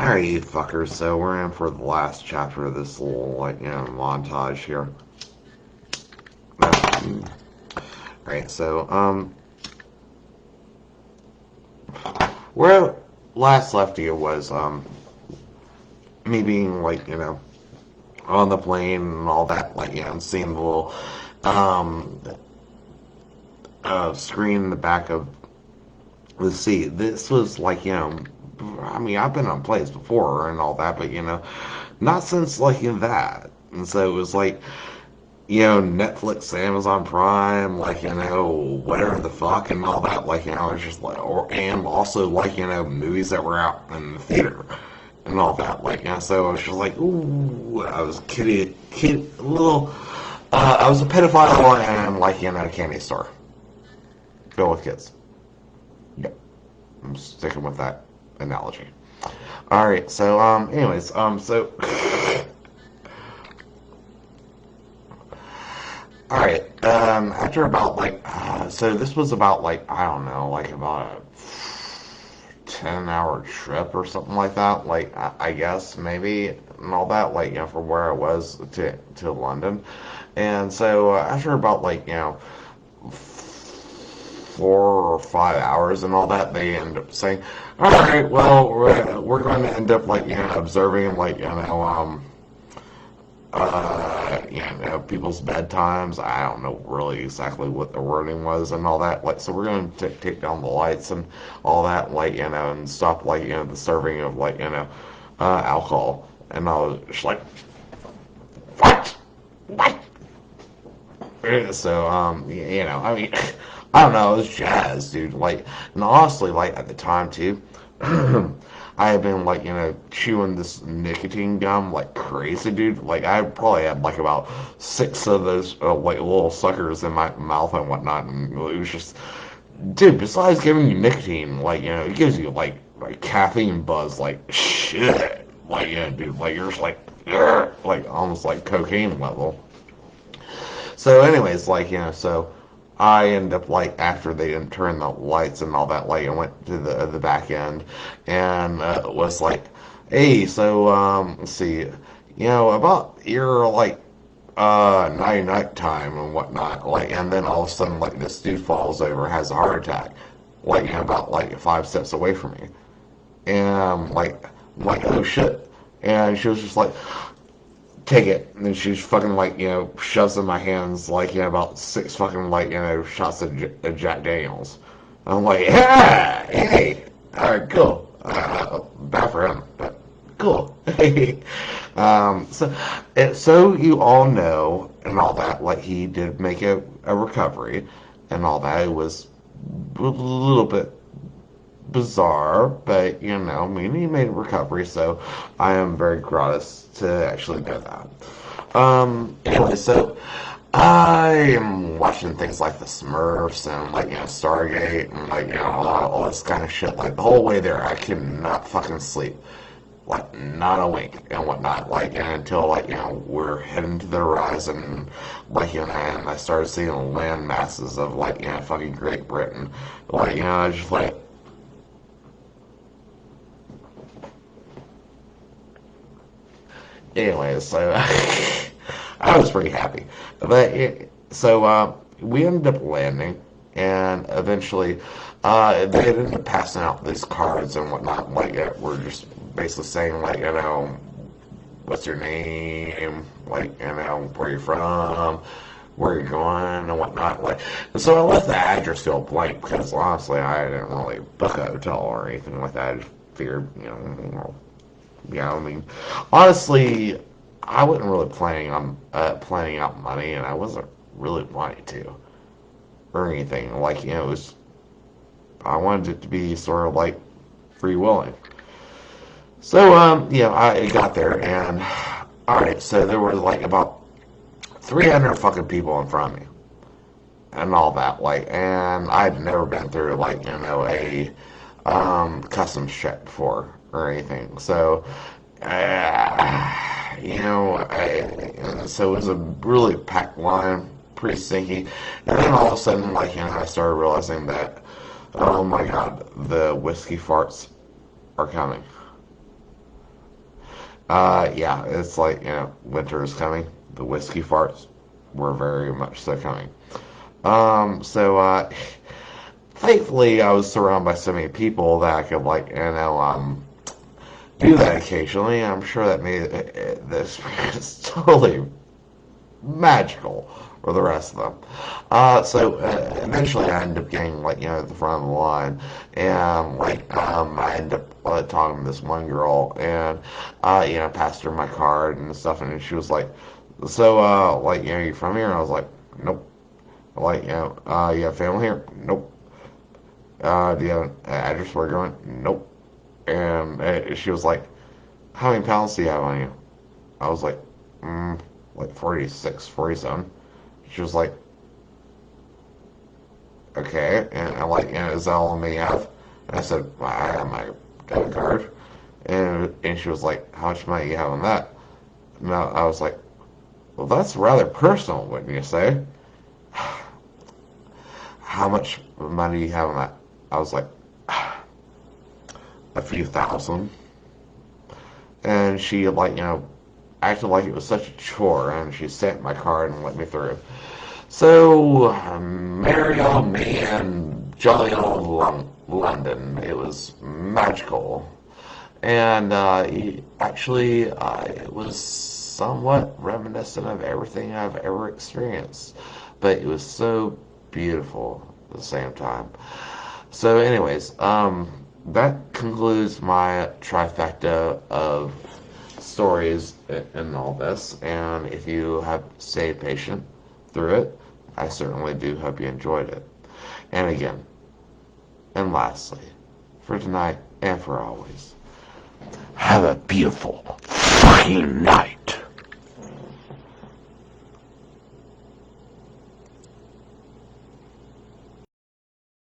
Alright, you fuckers, so we're in for the last chapter of this little, montage here. Alright, so, where last left you was, me being, on the plane and all that, and seeing the little, um, screen in the back of the seat. This was, I mean, I've been on planes before and all that, but, not since, that. And so it was Netflix, Amazon Prime, whatever the fuck and all that, it's just and also, movies that were out in the theater and all that, so I was just ooh, I was little, I was a pedophile and, a candy store. Filled with kids. Yep. I'm sticking with that analogy. Alright, so, so, alright, after about, so this was about, I don't know, about a 10-hour trip or something like that, I guess, maybe, and all that, from where I was to London, and so, after about, 4 or 5 hours and all that, they end up saying, all right, well, we're going to end up, observing, people's bedtimes. I don't know really exactly what the wording was and all that. So we're going to take down the lights and all that, and stop, the serving of, alcohol. And I was just what? What? So, I mean, I don't know, it was jazz, dude. And honestly, at the time, too, I had been, chewing this nicotine gum like crazy, dude. I probably had, about 6 of those, little suckers in my mouth and whatnot. And it was just, dude, besides giving you nicotine, it gives you, caffeine buzz, shit. Dude, you're just almost like cocaine level. So, anyways, so I end up after they didn't turn the lights and all that, I went to the back end and was hey, so let's see, about your night time and whatnot, and then all of a sudden this dude falls over, has a heart attack, about 5 steps away from me, and oh shit, and she was just take it. And then she fucking, shoves in my hands, about 6 fucking, shots of Jack Daniels. I'm yeah, hey, alright, cool. Bad for him, but cool. So you all know, and all that, he did make a recovery, and all that. It was a little bit bizarre, but I mean, he made a recovery, so I am very gratis to actually know that. Anyway, so I am watching things like the Smurfs and Stargate and all this kind of shit. The whole way there, I cannot fucking sleep. Not a wink and whatnot. Until we're heading to the horizon, and I started seeing land masses of fucking Great Britain. I just anyways, so I was pretty happy. So we ended up landing, and eventually they ended up passing out these cards and whatnot. We're just basically saying, what's your name, where you're from, where you're going, and whatnot. And so I left the address field blank because honestly, I didn't really book a hotel or anything like that. I just figured, yeah, I mean, honestly, I wasn't really planning out money, and I wasn't really wanting to or anything. It was, I wanted it to be sort of free willing. So, I got there, and all right, so there was about 300 fucking people in front of me, and all that, and I'd never been through a customs check before or anything. So, so it was a really packed line, pretty stinky. And then all of a sudden, I started realizing that, oh my god, the whiskey farts are coming. Yeah, it's like, winter is coming. The whiskey farts were very much so coming. So, thankfully, I was surrounded by so many people that I could, like, do that occasionally. I'm sure that made this experience totally magical for the rest of them. So eventually I ended up getting like at the front of the line, and I ended up talking to this one girl, and passed her my card and stuff, and she was like, so you from here? And I was like, nope. Like you have family here? Nope. Do you have an address where you're going? Nope. And she was like, how many pounds do you have on you? I was like, like 46, 47. She was like, okay. And like, is that all you have? And I said, well, I have my debit card. And she was like, how much money you have on that? And I was like, well, that's rather personal, wouldn't you say? How much money do you have on that? I was like, a few thousand. And she like, acted like it was such a chore, and she sent my card and let me through. So, merry old me and jolly old London. It was magical. And actually, it was somewhat reminiscent of everything I've ever experienced. But it was so beautiful at the same time. So, anyways, that concludes my trifecta of stories in all this. And if you have stayed patient through it, I certainly do hope you enjoyed it. And again, and lastly, for tonight and for always, have a beautiful fucking night.